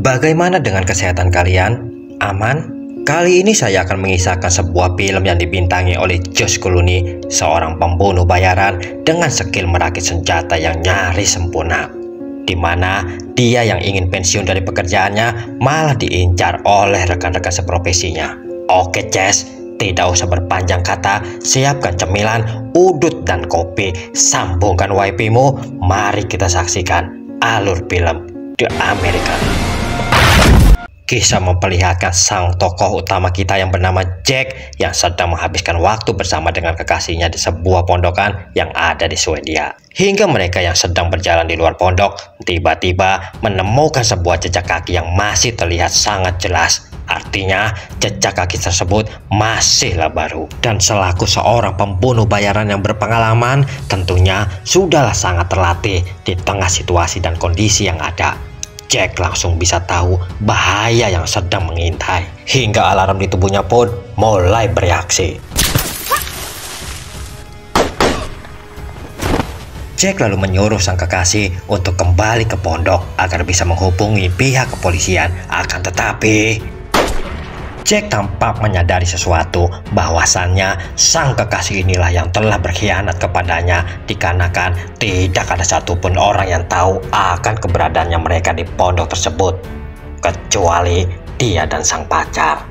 Bagaimana dengan kesehatan kalian? Aman? Kali ini saya akan mengisahkan sebuah film yang dibintangi oleh George Clooney, seorang pembunuh bayaran dengan skill merakit senjata yang nyaris sempurna, di mana dia yang ingin pensiun dari pekerjaannya malah diincar oleh rekan-rekan seprofesinya. Oke Jess, tidak usah berpanjang kata, siapkan cemilan, udut dan kopi, sambungkan wifi-mu, mari kita saksikan alur film The American. Kisah memperlihatkan sang tokoh utama kita yang bernama Jack yang sedang menghabiskan waktu bersama dengan kekasihnya di sebuah pondokan yang ada di Swedia. Hingga mereka yang sedang berjalan di luar pondok tiba-tiba menemukan sebuah jejak kaki yang masih terlihat sangat jelas. Artinya jejak kaki tersebut masihlah baru. Dan selaku seorang pembunuh bayaran yang berpengalaman, tentunya sudahlah sangat terlatih di tengah situasi dan kondisi yang ada. Jack langsung bisa tahu bahaya yang sedang mengintai, hingga alarm di tubuhnya pun mulai bereaksi. Jack lalu menyuruh sang kekasih untuk kembali ke pondok agar bisa menghubungi pihak kepolisian. Akan tetapi Jack tampak menyadari sesuatu, bahwasannya sang kekasih inilah yang telah berkhianat kepadanya, dikarenakan tidak ada satupun orang yang tahu akan keberadaannya mereka di pondok tersebut, kecuali dia dan sang pacar.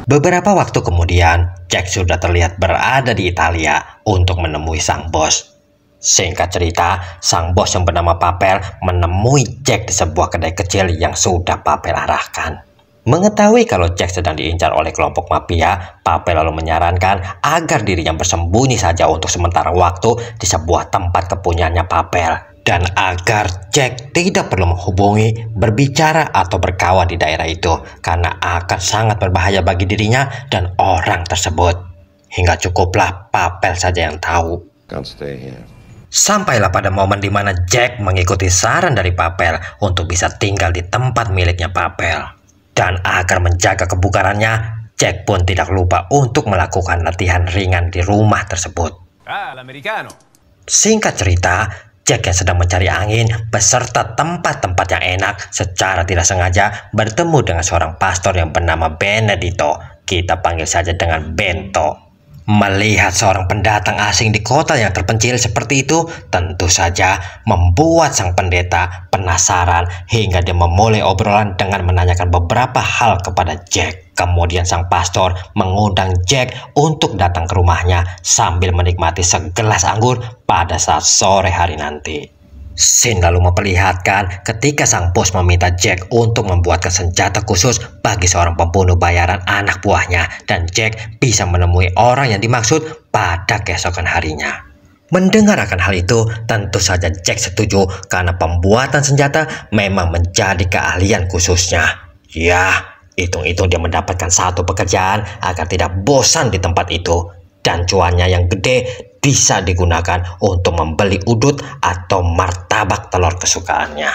Beberapa waktu kemudian, Jack sudah terlihat berada di Italia untuk menemui sang bos. Singkat cerita, sang bos yang bernama Papel menemui Jack di sebuah kedai kecil yang sudah Papel arahkan. Mengetahui kalau Jack sedang diincar oleh kelompok mafia, Papel lalu menyarankan agar dirinya bersembunyi saja untuk sementara waktu di sebuah tempat kepunyaannya Papel, dan agar Jack tidak perlu menghubungi, berbicara atau berkawan di daerah itu karena akan sangat berbahaya bagi dirinya dan orang tersebut. Hingga cukuplah Papel saja yang tahu. Sampailah pada momen di mana Jack mengikuti saran dari Papel untuk bisa tinggal di tempat miliknya Papel. Dan agar menjaga kebugarannya, Jack pun tidak lupa untuk melakukan latihan ringan di rumah tersebut. Singkat cerita, Jack yang sedang mencari angin beserta tempat-tempat yang enak secara tidak sengaja bertemu dengan seorang pastor yang bernama Benedito. Kita panggil saja dengan Bento. Melihat seorang pendatang asing di kota yang terpencil seperti itu, tentu saja membuat sang pendeta penasaran hingga dia memulai obrolan dengan menanyakan beberapa hal kepada Jack. Kemudian sang pastor mengundang Jack untuk datang ke rumahnya sambil menikmati segelas anggur pada saat sore hari nanti. Scene lalu memperlihatkan ketika sang bos meminta Jack untuk membuatkan senjata khusus bagi seorang pembunuh bayaran anak buahnya, dan Jack bisa menemui orang yang dimaksud pada keesokan harinya. Mendengar akan hal itu, tentu saja Jack setuju karena pembuatan senjata memang menjadi keahlian khususnya. Ya, hitung-hitung dia mendapatkan satu pekerjaan agar tidak bosan di tempat itu, dan cuannya yang gede bisa digunakan untuk membeli udut atau martabak telur kesukaannya.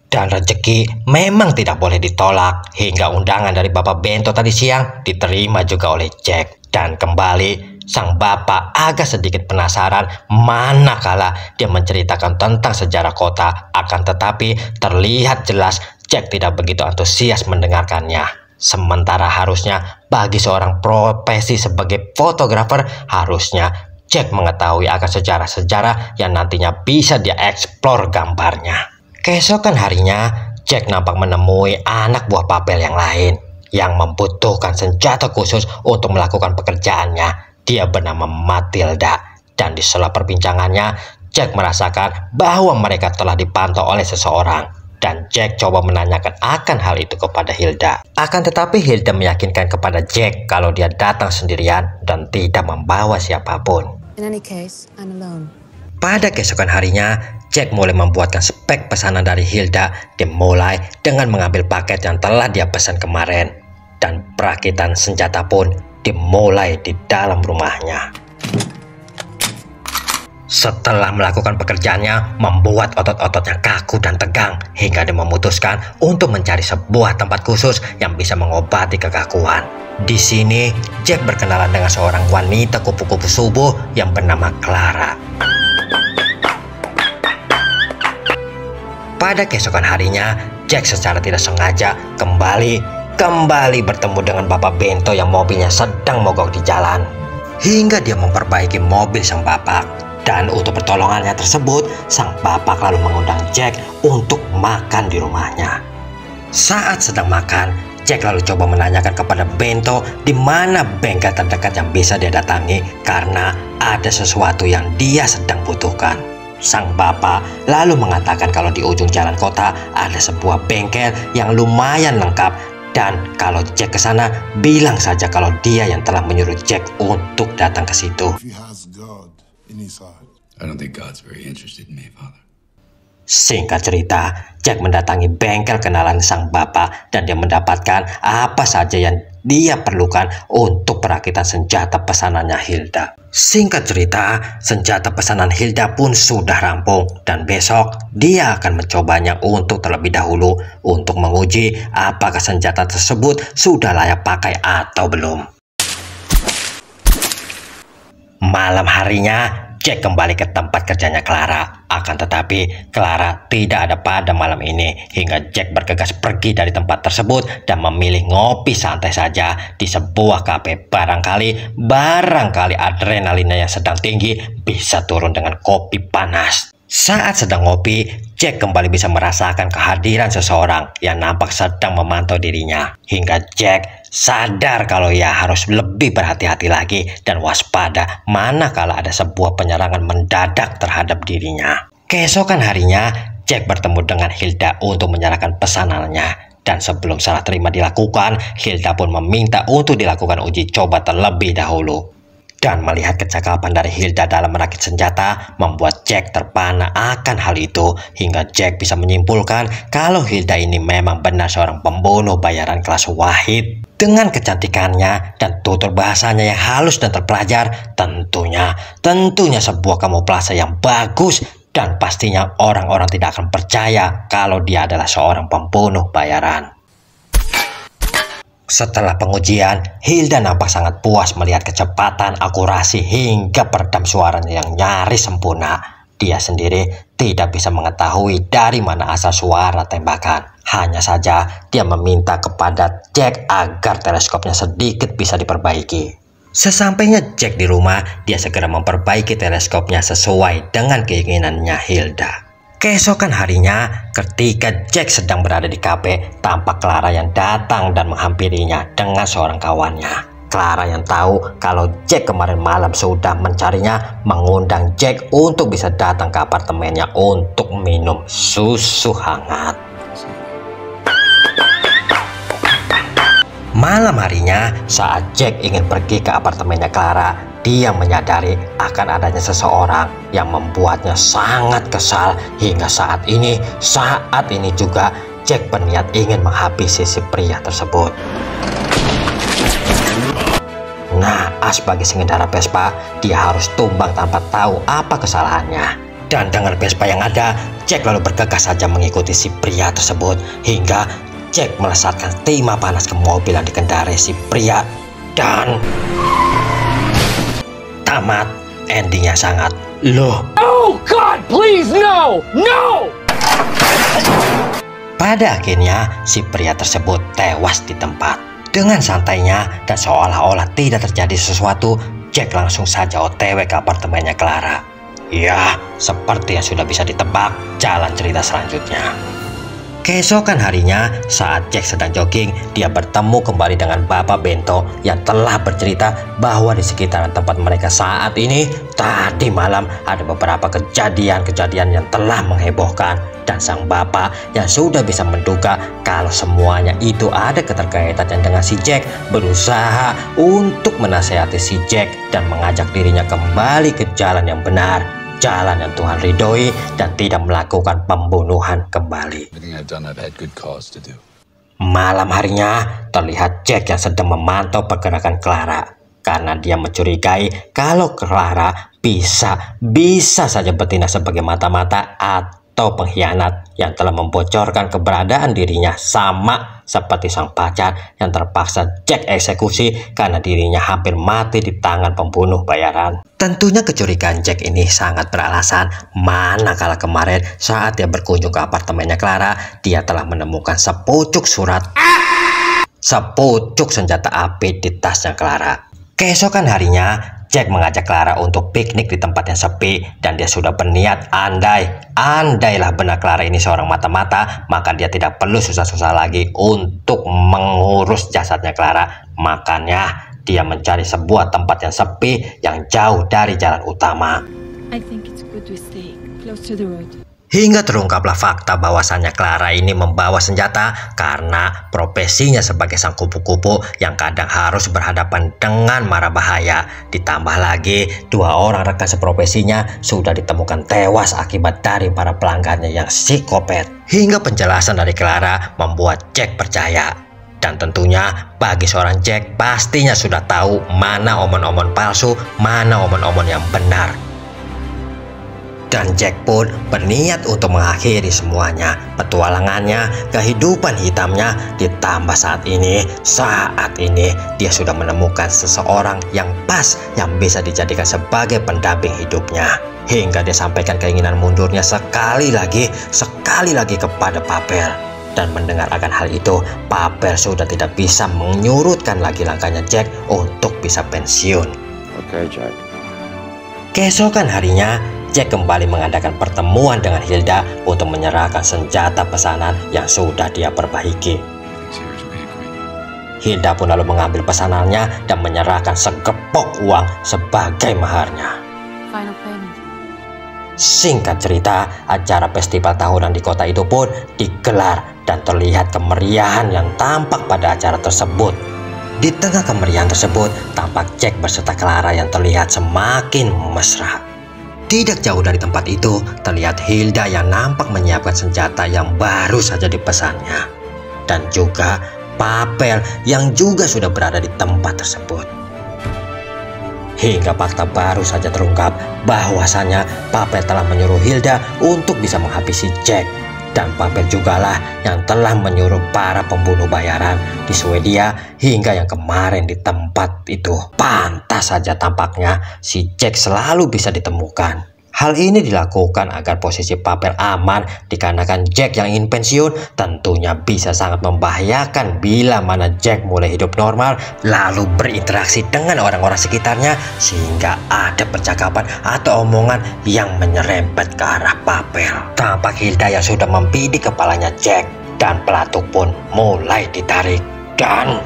Dan rezeki memang tidak boleh ditolak, hingga undangan dari Bapak Bento tadi siang diterima juga oleh Jack. Dan kembali, sang bapak agak sedikit penasaran manakala dia menceritakan tentang sejarah kota, akan tetapi terlihat jelas Jack tidak begitu antusias mendengarkannya. Sementara harusnya bagi seorang profesi sebagai fotografer, harusnya Jack mengetahui akan sejarah-sejarah yang nantinya bisa dia eksplor gambarnya. Keesokan harinya, Jack nampak menemui anak buah Papel yang lain yang membutuhkan senjata khusus untuk melakukan pekerjaannya. Dia bernama Matilda, dan di sela perbincangannya, Jack merasakan bahwa mereka telah dipantau oleh seseorang. Dan Jack coba menanyakan akan hal itu kepada Hilda. Akan tetapi Hilda meyakinkan kepada Jack kalau dia datang sendirian dan tidak membawa siapapun. In any case, I'm alone. Pada keesokan harinya, Jack mulai membuatkan spek pesanan dari Hilda, dimulai dengan mengambil paket yang telah dia pesan kemarin. Dan perakitan senjata pun dimulai di dalam rumahnya. Setelah melakukan pekerjaannya, membuat otot-ototnya kaku dan tegang, hingga dia memutuskan untuk mencari sebuah tempat khusus yang bisa mengobati kekakuan. Di sini, Jack berkenalan dengan seorang wanita kupu-kupu subuh yang bernama Clara. Pada keesokan harinya, Jack secara tidak sengaja kembali bertemu dengan Bapak Bento yang mobilnya sedang mogok di jalan. Hingga dia memperbaiki mobil sang bapak. Dan untuk pertolongannya tersebut, sang bapak lalu mengundang Jack untuk makan di rumahnya. Saat sedang makan, Jack lalu coba menanyakan kepada Bento di mana bengkel terdekat yang bisa dia datangi karena ada sesuatu yang dia sedang butuhkan. Sang bapak lalu mengatakan kalau di ujung jalan kota ada sebuah bengkel yang lumayan lengkap, dan kalau Jack ke sana, bilang saja kalau dia yang telah menyuruh Jack untuk datang ke situ. Singkat cerita, Jack mendatangi bengkel kenalan sang bapak dan dia mendapatkan apa saja yang dia perlukan untuk perakitan senjata pesanannya Hilda. Singkat cerita, senjata pesanan Hilda pun sudah rampung dan besok dia akan mencobanya untuk terlebih dahulu untuk menguji apakah senjata tersebut sudah layak pakai atau belum. Malam harinya, Jack kembali ke tempat kerjanya Clara. Akan tetapi, Clara tidak ada pada malam ini hingga Jack bergegas pergi dari tempat tersebut dan memilih ngopi santai saja di sebuah kafe. Barangkali adrenalinnya yang sedang tinggi bisa turun dengan kopi panas. Saat sedang ngopi, Jack kembali bisa merasakan kehadiran seseorang yang nampak sedang memantau dirinya. Hingga Jack sadar kalau ia harus lebih berhati-hati lagi dan waspada manakala ada sebuah penyerangan mendadak terhadap dirinya. Keesokan harinya, Jack bertemu dengan Hilda untuk menyerahkan pesanannya. Dan sebelum salah terima dilakukan, Hilda pun meminta untuk dilakukan uji coba terlebih dahulu. Dan melihat kecakapan dari Hilda dalam merakit senjata membuat Jack terpana akan hal itu, hingga Jack bisa menyimpulkan kalau Hilda ini memang benar seorang pembunuh bayaran kelas wahid. Dengan kecantikannya dan tutur bahasanya yang halus dan terpelajar, tentunya sebuah kamuflase yang bagus, dan pastinya orang-orang tidak akan percaya kalau dia adalah seorang pembunuh bayaran. Setelah pengujian, Hilda nampak sangat puas melihat kecepatan, akurasi, hingga peredam suaranya yang nyaris sempurna. Dia sendiri tidak bisa mengetahui dari mana asal suara tembakan. Hanya saja dia meminta kepada Jack agar teleskopnya sedikit bisa diperbaiki. Sesampainya Jack di rumah, dia segera memperbaiki teleskopnya sesuai dengan keinginannya Hilda. Keesokan harinya, ketika Jack sedang berada di kafe, tampak Clara yang datang dan menghampirinya dengan seorang kawannya. Clara yang tahu kalau Jack kemarin malam sudah mencarinya, mengundang Jack untuk bisa datang ke apartemennya untuk minum susu hangat. Malam harinya, saat Jack ingin pergi ke apartemennya Clara, dia menyadari akan adanya seseorang yang membuatnya sangat kesal. Hingga saat ini juga Jack berniat ingin menghabisi si pria tersebut. Naas bagi si pengendara Vespa, dia harus tumbang tanpa tahu apa kesalahannya. Dan dengan Vespa yang ada, Jack lalu bergegas saja mengikuti si pria tersebut hingga Jack melesatkan timah panas ke mobil yang dikendarai si pria dan tamat. Endingnya sangat loh. Oh God, please no, no. Pada akhirnya si pria tersebut tewas di tempat. Dengan santainya dan seolah-olah tidak terjadi sesuatu, Jack langsung saja OTW ke apartemennya Clara. Ya, seperti yang sudah bisa ditebak jalan cerita selanjutnya. Keesokan harinya, saat Jack sedang jogging, dia bertemu kembali dengan Bapak Bento yang telah bercerita bahwa di sekitaran tempat mereka saat ini, tadi malam ada beberapa kejadian-kejadian yang telah menghebohkan. Dan sang bapak yang sudah bisa menduga kalau semuanya itu ada keterkaitannya dengan si Jack, berusaha untuk menasehati si Jack dan mengajak dirinya kembali ke jalan yang benar, jalan yang Tuhan ridhoi, dan tidak melakukan pembunuhan kembali. Malam harinya, terlihat Jack yang sedang memantau pergerakan Clara karena dia mencurigai kalau Clara bisa saja bertindak sebagai mata-mata atau pengkhianat yang telah membocorkan keberadaan dirinya, sama seperti sang pacar yang terpaksa Jack eksekusi karena dirinya hampir mati di tangan pembunuh bayaran. Tentunya kecurigaan Jack ini sangat beralasan, manakala kemarin saat dia berkunjung ke apartemennya Clara, dia telah menemukan sepucuk surat, sepucuk senjata api di tasnya Clara. Keesokan harinya, Jack mengajak Clara untuk piknik di tempat yang sepi, dan dia sudah berniat andailah benar Clara ini seorang mata-mata, maka dia tidak perlu susah-susah lagi untuk mengurus jasadnya Clara. Makanya dia mencari sebuah tempat yang sepi yang jauh dari jalan utama. I think it's good to stay close to the road. Hingga terungkaplah fakta bahwasannya Clara ini membawa senjata karena profesinya sebagai sang kupu-kupu yang kadang harus berhadapan dengan mara bahaya. Ditambah lagi, 2 orang rekan seprofesinya sudah ditemukan tewas akibat dari para pelanggannya yang psikopat. Hingga penjelasan dari Clara membuat Jack percaya. Dan tentunya bagi seorang Jack pastinya sudah tahu mana omon-omon palsu, mana omon-omon yang benar. Dan Jack pun berniat untuk mengakhiri semuanya, petualangannya, kehidupan hitamnya. Ditambah saat ini dia sudah menemukan seseorang yang pas, yang bisa dijadikan sebagai pendamping hidupnya. Hingga dia sampaikan keinginan mundurnya sekali lagi kepada Papel. Dan mendengar akan hal itu, Papel sudah tidak bisa menyurutkan lagi langkahnya Jack untuk bisa pensiun. Oke, Jack. Keesokan harinya, Jack kembali mengadakan pertemuan dengan Hilda untuk menyerahkan senjata pesanan yang sudah dia perbaiki. Hilda pun lalu mengambil pesanannya dan menyerahkan segepok uang sebagai maharnya. Final payment. Singkat cerita, acara festival tahunan di kota itu pun digelar dan terlihat kemeriahan yang tampak pada acara tersebut. Di tengah kemeriahan tersebut, tampak Jack beserta Clara yang terlihat semakin mesra. Tidak jauh dari tempat itu, terlihat Hilda yang nampak menyiapkan senjata yang baru saja dipesannya. Dan juga Papel yang juga sudah berada di tempat tersebut. Hingga fakta baru saja terungkap bahwasannya Papel telah menyuruh Hilda untuk bisa menghabisi Jack. Dan Papel jugalah yang telah menyuruh para pembunuh bayaran di Swedia hingga yang kemarin di tempat itu. Pantas saja tampaknya si Jack selalu bisa ditemukan. Hal ini dilakukan agar posisi Papel aman, dikarenakan Jack yang ingin pensiun tentunya bisa sangat membahayakan bila mana Jack mulai hidup normal lalu berinteraksi dengan orang-orang sekitarnya, sehingga ada percakapan atau omongan yang menyerempet ke arah Papel. Tampak Hilda yang sudah membidik kepalanya Jack, dan pelatuk pun mulai ditarik. Dan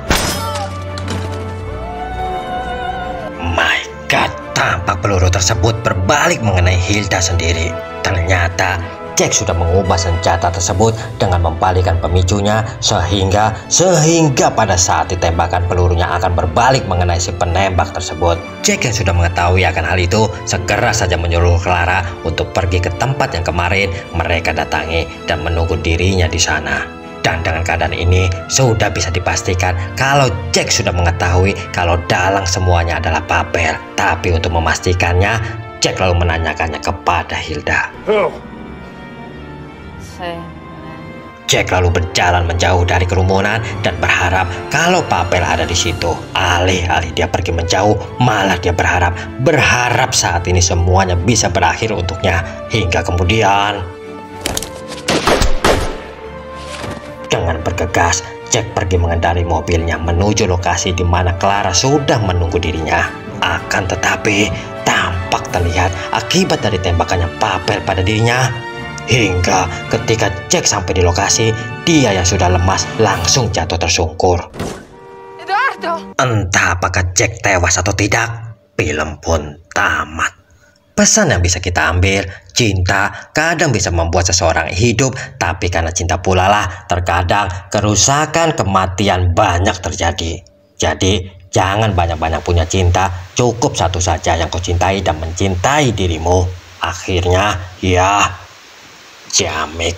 my God, tampak peluru tersebut berbalik mengenai Hilda sendiri. Ternyata Jack sudah mengubah senjata tersebut dengan membalikkan pemicunya sehingga pada saat ditembakkan pelurunya akan berbalik mengenai si penembak tersebut. Jack yang sudah mengetahui akan hal itu segera saja menyuruh Clara untuk pergi ke tempat yang kemarin mereka datangi dan menunggu dirinya di sana. Dan dengan keadaan ini sudah bisa dipastikan kalau Jack sudah mengetahui kalau dalang semuanya adalah Papel. Tapi untuk memastikannya, Jack lalu menanyakannya kepada Hilda. Jack lalu berjalan menjauh dari kerumunan dan berharap kalau Papel ada di situ. Alih-alih dia pergi menjauh, malah dia berharap saat ini semuanya bisa berakhir untuknya. Hingga kemudian dengan bergegas, Jack pergi mengendarai mobilnya menuju lokasi di mana Clara sudah menunggu dirinya. Akan tetapi, tampak terlihat akibat dari tembakannya Papel pada dirinya. Hingga ketika Jack sampai di lokasi, dia yang sudah lemas langsung jatuh tersungkur. Eduardo! Entah apakah Jack tewas atau tidak, film pun tamat. Pesan yang bisa kita ambil, cinta kadang bisa membuat seseorang hidup, tapi karena cinta pula lah terkadang kerusakan, kematian banyak terjadi. Jadi jangan banyak-banyak punya cinta, cukup satu saja yang kau cintai dan mencintai dirimu. Akhirnya ya, Jamik.